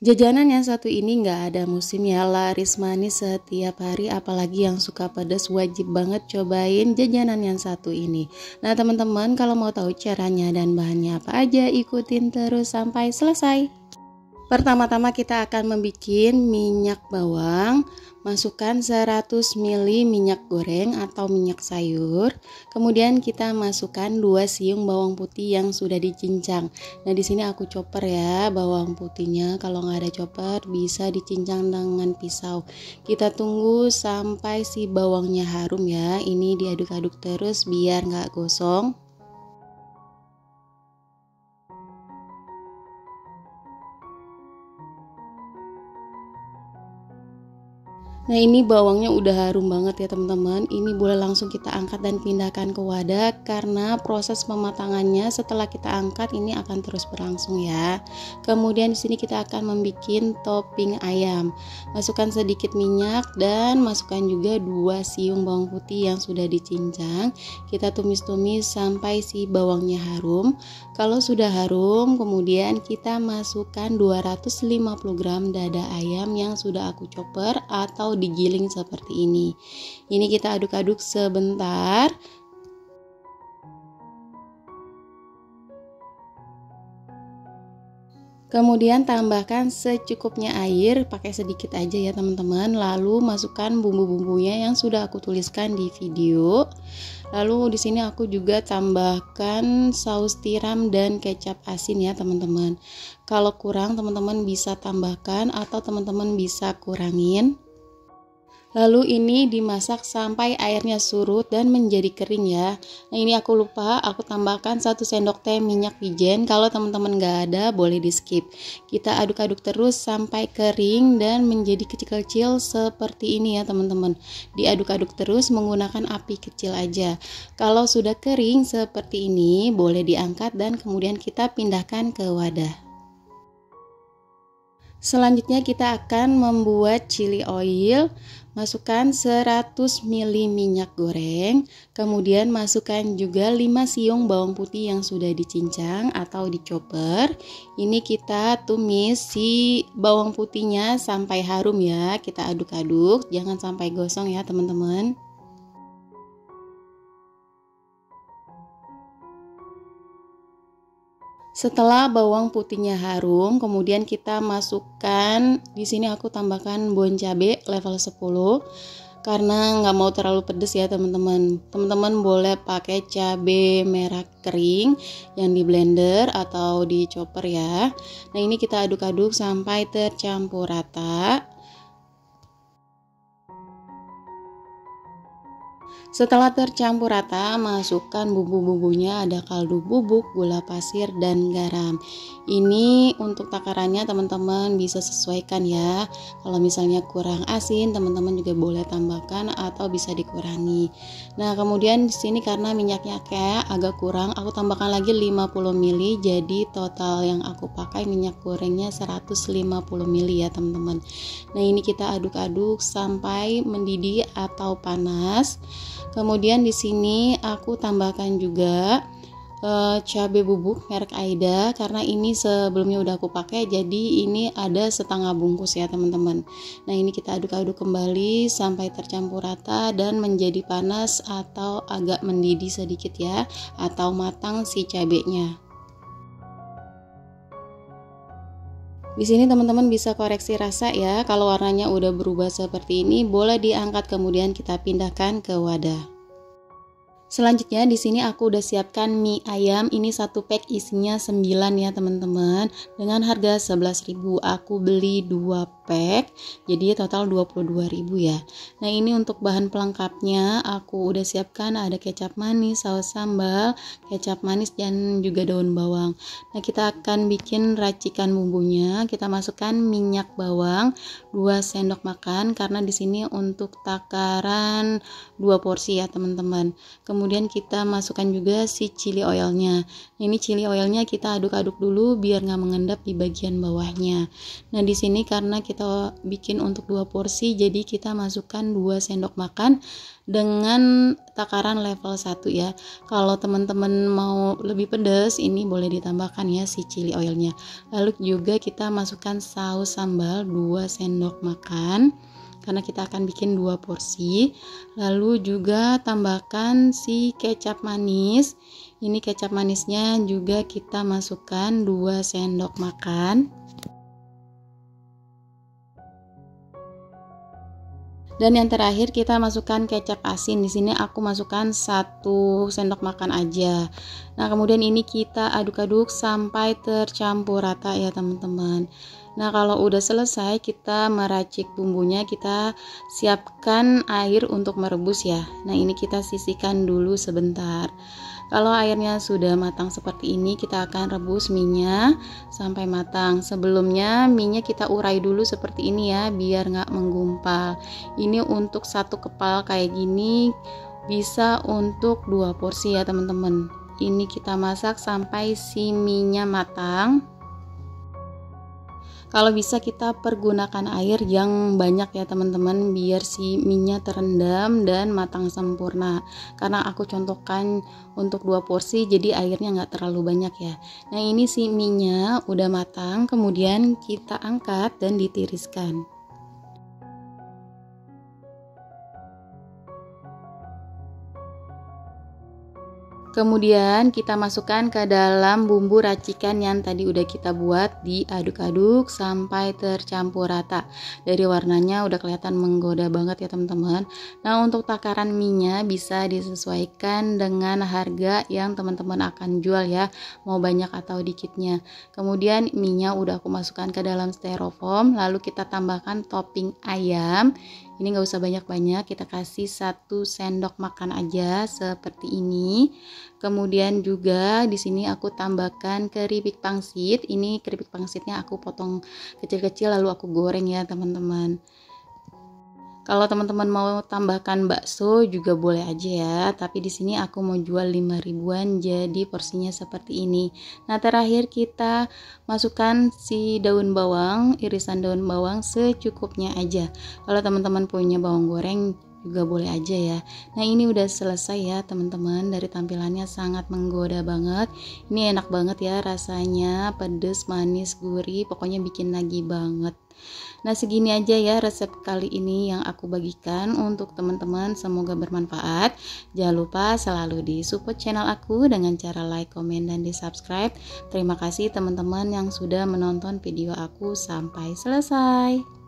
Jajanan yang satu ini nggak ada musimnya, laris manis setiap hari, apalagi yang suka pedas wajib banget cobain jajanan yang satu ini. Nah teman-teman, kalau mau tahu caranya dan bahannya apa aja, ikutin terus sampai selesai. Pertama-tama kita akan membuat minyak bawang. Masukkan 100 ml minyak goreng atau minyak sayur. Kemudian kita masukkan 2 siung bawang putih yang sudah dicincang. Nah, di sini aku chopper ya bawang putihnya. Kalau nggak ada chopper bisa dicincang dengan pisau. Kita tunggu sampai si bawangnya harum ya. Ini diaduk-aduk terus biar nggak gosong. Nah, ini bawangnya udah harum banget ya teman-teman. Ini boleh langsung kita angkat dan pindahkan ke wadah, karena proses pematangannya setelah kita angkat ini akan terus berlangsung ya. Kemudian di sini kita akan membuat topping ayam. Masukkan sedikit minyak dan masukkan juga 2 siung bawang putih yang sudah dicincang. Kita tumis-tumis sampai si bawangnya harum. Kalau sudah harum, kemudian kita masukkan 250 gram dada ayam yang sudah aku chopper atau digiling seperti ini. Ini kita aduk-aduk sebentar. Kemudian tambahkan secukupnya air, pakai sedikit aja ya teman-teman. Lalu masukkan bumbu-bumbunya yang sudah aku tuliskan di video. Lalu di sini aku juga tambahkan saus tiram dan kecap asin ya teman-teman. Kalau kurang teman-teman bisa tambahkan atau teman-teman bisa kurangin. Lalu ini dimasak sampai airnya surut dan menjadi kering ya. Nah, ini aku lupa, aku tambahkan 1 sendok teh minyak wijen. Kalau teman-teman nggak ada boleh di skip. Kita aduk-aduk terus sampai kering dan menjadi kecil-kecil seperti ini ya teman-teman. Diaduk-aduk terus menggunakan api kecil aja. Kalau sudah kering seperti ini boleh diangkat dan kemudian kita pindahkan ke wadah. Selanjutnya kita akan membuat chili oil. Masukkan 100 ml minyak goreng, kemudian masukkan juga 5 siung bawang putih yang sudah dicincang atau dichopper. Ini kita tumis si bawang putihnya sampai harum ya. Kita aduk-aduk, jangan sampai gosong ya teman-teman. Setelah bawang putihnya harum, kemudian kita masukkan, di sini aku tambahkan bon cabe level 10 karena nggak mau terlalu pedas ya teman-teman. Teman-teman boleh pakai cabe merah kering yang di blender atau di chopper ya. Nah, ini kita aduk-aduk sampai tercampur rata. Setelah tercampur rata, masukkan bumbu-bumbunya, ada kaldu bubuk, gula pasir, dan garam. Ini untuk takarannya teman-teman bisa sesuaikan ya. Kalau misalnya kurang asin, teman-teman juga boleh tambahkan atau bisa dikurangi. Nah, kemudian di sini karena minyaknya kayak agak kurang, aku tambahkan lagi 50 ml. Jadi total yang aku pakai minyak gorengnya 150 ml ya teman-teman. Nah, ini kita aduk-aduk sampai mendidih atau panas. Kemudian di sini aku tambahkan juga cabai bubuk merek Aida, karena ini sebelumnya udah aku pakai, jadi ini ada setengah bungkus ya teman-teman. Nah, ini kita aduk-aduk kembali sampai tercampur rata dan menjadi panas atau agak mendidih sedikit ya, atau matang si cabenya. Di sini teman-teman bisa koreksi rasa ya. Kalau warnanya udah berubah seperti ini, boleh diangkat kemudian kita pindahkan ke wadah. Selanjutnya di sini aku udah siapkan mie ayam. Ini 1 pack isinya 9 ya teman-teman. Dengan harga 11.000. Aku beli 2 pack. Jadi total 22.000 ya. Nah, ini untuk bahan pelengkapnya aku udah siapkan, ada kecap manis, saus sambal, kecap manis dan juga daun bawang. Nah, kita akan bikin racikan bumbunya. Kita masukkan minyak bawang 2 sendok makan karena di sini untuk takaran 2 porsi ya teman-teman. Kemudian kemudian kita masukkan juga si chili oilnya. Ini chili oilnya kita aduk-aduk dulu biar nggak mengendap di bagian bawahnya. Nah di sini karena kita bikin untuk 2 porsi, jadi kita masukkan 2 sendok makan dengan takaran level 1 ya. Kalau teman-teman mau lebih pedas, ini boleh ditambahkan ya si chili oilnya. Lalu juga kita masukkan saus sambal 2 sendok makan karena kita akan bikin 2 porsi. Lalu juga tambahkan si kecap manis. Ini kecap manisnya juga kita masukkan 2 sendok makan. Dan yang terakhir kita masukkan kecap asin. Di sini aku masukkan 1 sendok makan aja. Nah, kemudian ini kita aduk-aduk sampai tercampur rata ya, teman-teman. Nah, kalau udah selesai kita meracik bumbunya, kita siapkan air untuk merebus ya. Nah, ini kita sisihkan dulu sebentar. Kalau airnya sudah matang seperti ini, kita akan rebus minyak sampai matang. Sebelumnya minyak kita urai dulu seperti ini ya, biar nggak menggumpal. Ini untuk 1 kepal kayak gini bisa untuk 2 porsi ya teman-teman. Ini kita masak sampai si minyak matang. Kalau bisa kita pergunakan air yang banyak ya teman-teman, biar si minyak terendam dan matang sempurna. Karena aku contohkan untuk 2 porsi, jadi airnya nggak terlalu banyak ya. Nah ini si minyak udah matang, kemudian kita angkat dan ditiriskan. Kemudian kita masukkan ke dalam bumbu racikan yang tadi udah kita buat, diaduk-aduk sampai tercampur rata. Dari warnanya udah kelihatan menggoda banget ya teman-teman. Nah untuk takaran minyak bisa disesuaikan dengan harga yang teman-teman akan jual ya, mau banyak atau dikitnya. Kemudian minyak udah aku masukkan ke dalam styrofoam, lalu kita tambahkan topping ayam. Ini nggak usah banyak-banyak, kita kasih 1 sendok makan aja seperti ini. Kemudian juga di sini aku tambahkan keripik pangsit. Ini keripik pangsitnya aku potong kecil-kecil lalu aku goreng ya teman-teman. Kalau teman-teman mau tambahkan bakso juga boleh aja ya, tapi di sini aku mau jual 5 ribuan jadi porsinya seperti ini. Nah, terakhir kita masukkan si daun bawang, irisan daun bawang secukupnya aja. Kalau teman-teman punya bawang goreng juga boleh aja ya. Nah ini udah selesai ya teman-teman, dari tampilannya sangat menggoda banget. Ini enak banget ya rasanya, pedes, manis, gurih, pokoknya bikin nagih banget. Nah segini aja ya resep kali ini yang aku bagikan untuk teman-teman, semoga bermanfaat. Jangan lupa selalu di support channel aku dengan cara like, komen, dan di subscribe. Terima kasih teman-teman yang sudah menonton video aku sampai selesai.